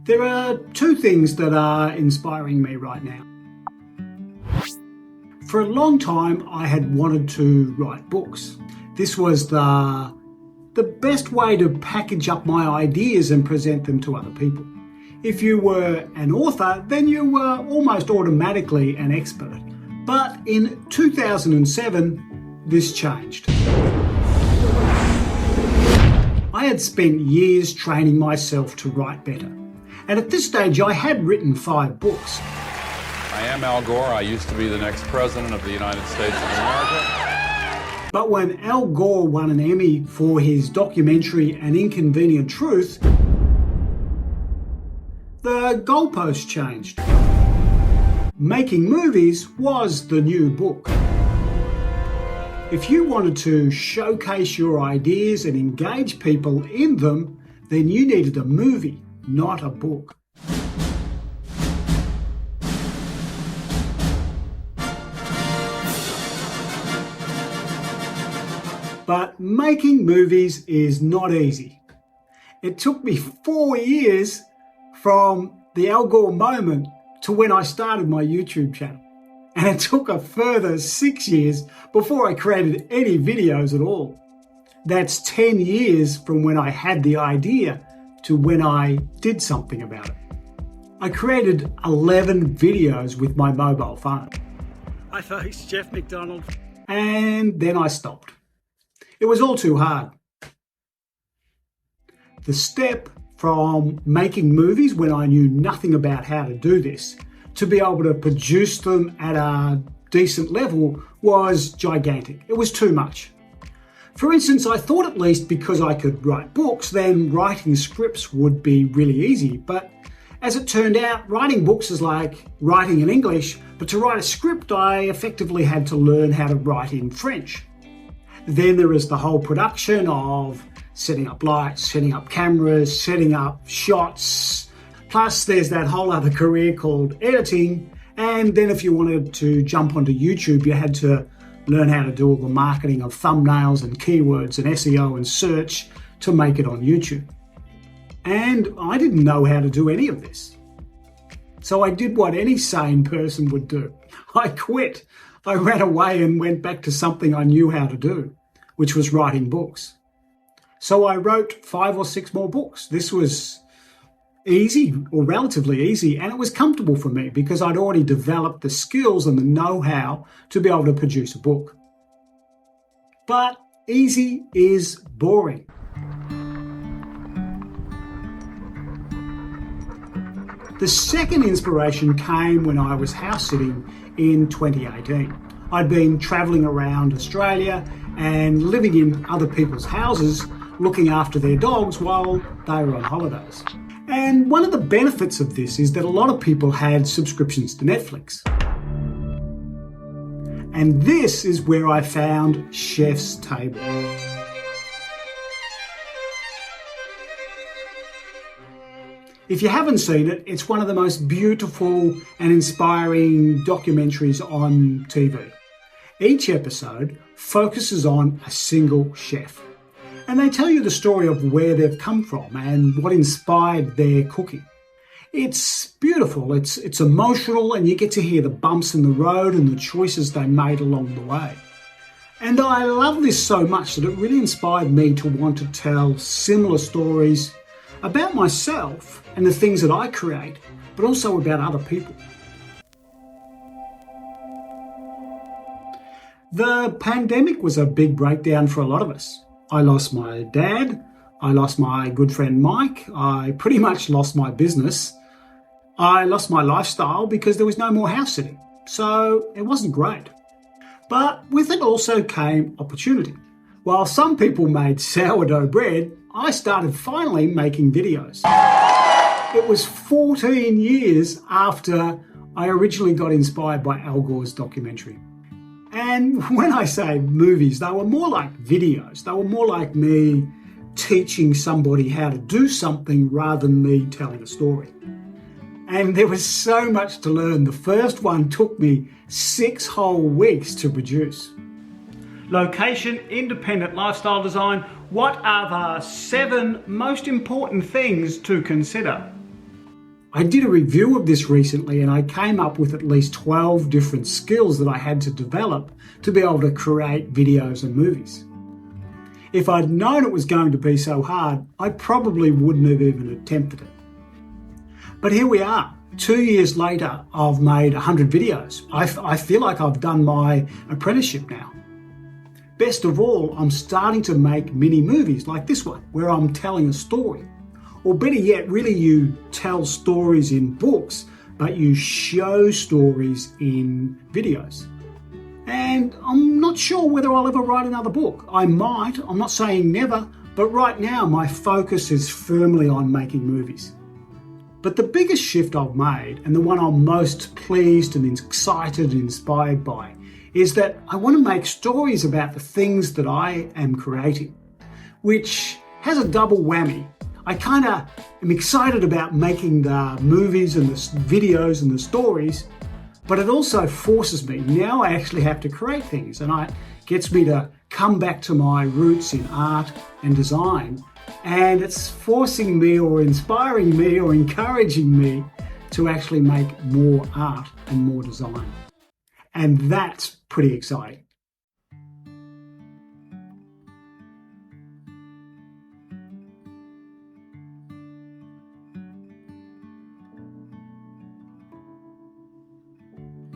There are two things that are inspiring me right now. For a long time, I had wanted to write books. This was the best way to package up my ideas and present them to other people. If you were an author, then you were almost automatically an expert. But in 2007, this changed. I had spent years training myself to write better. And at this stage, I had written 5 books. I am Al Gore. I used to be the next president of the United States of America. But when Al Gore won an Emmy for his documentary An Inconvenient Truth, the goalposts changed. Making Movies was the new book. If you wanted to showcase your ideas and engage people in them, then you needed a movie, not a book. But making movies is not easy. It took me 4 years from the Al Gore moment to when I started my YouTube channel. And it took a further 6 years before I created any videos at all. That's 10 years from when I had the idea to when I did something about it. I created 11 videos with my mobile phone. Hi folks, Jeff McDonald. And then I stopped. It was all too hard. The step from making movies when I knew nothing about how to do this to be able to produce them at a decent level was gigantic. It was too much. For instance, I thought at least because I could write books, then writing scripts would be really easy. But as it turned out, writing books is like writing in English, but to write a script, I effectively had to learn how to write in French. Then there is the whole production of setting up lights, setting up cameras, setting up shots. Plus there's that whole other career called editing. And then if you wanted to jump onto YouTube, you had to learn how to do all the marketing of thumbnails and keywords and SEO and search to make it on YouTube. And I didn't know how to do any of this. So I did what any sane person would do. I quit. I ran away and went back to something I knew how to do, which was writing books. So I wrote 5 or 6 more books. This was easy, or relatively easy, and it was comfortable for me because I'd already developed the skills and the know-how to be able to produce a book. But easy is boring. The second inspiration came when I was house sitting in 2018. I'd been travelling around Australia and living in other people's houses, looking after their dogs while they were on holidays. And one of the benefits of this is that a lot of people had subscriptions to Netflix. And this is where I found Chef's Table. If you haven't seen it, it's one of the most beautiful and inspiring documentaries on TV. Each episode focuses on a single chef. And they tell you the story of where they've come from and what inspired their cooking. It's beautiful, it's emotional, and you get to hear the bumps in the road and the choices they made along the way. And I love this so much that it really inspired me to want to tell similar stories about myself and the things that I create, but also about other people. The pandemic was a big breakdown for a lot of us. I lost my dad, I lost my good friend Mike, I pretty much lost my business. I lost my lifestyle because there was no more house sitting. So it wasn't great. But with it also came opportunity. While some people made sourdough bread, I started finally making videos. It was 14 years after I originally got inspired by Al Gore's documentary. And when I say movies, they were more like videos. They were more like me teaching somebody how to do something rather than me telling a story. And there was so much to learn. The first one took me 6 whole weeks to produce. Location, independent lifestyle design. What are the 7 most important things to consider? I did a review of this recently and I came up with at least 12 different skills that I had to develop to be able to create videos and movies. If I'd known it was going to be so hard, I probably wouldn't have even attempted it. But here we are. 2 years later, I've made 100 videos. I feel like I've done my apprenticeship now. Best of all, I'm starting to make mini movies like this one, where I'm telling a story. Or better yet, really you tell stories in books, but you show stories in videos. And I'm not sure whether I'll ever write another book. I might, I'm not saying never, but right now my focus is firmly on making movies. But the biggest shift I've made, and the one I'm most pleased and excited and inspired by, is that I want to make stories about the things that I am creating, which has a double whammy. I kind of am excited about making the movies and the videos and the stories, but it also forces me. Now I actually have to create things, and it gets me to come back to my roots in art and design. And it's forcing me or inspiring me or encouraging me to actually make more art and more design. And that's pretty exciting.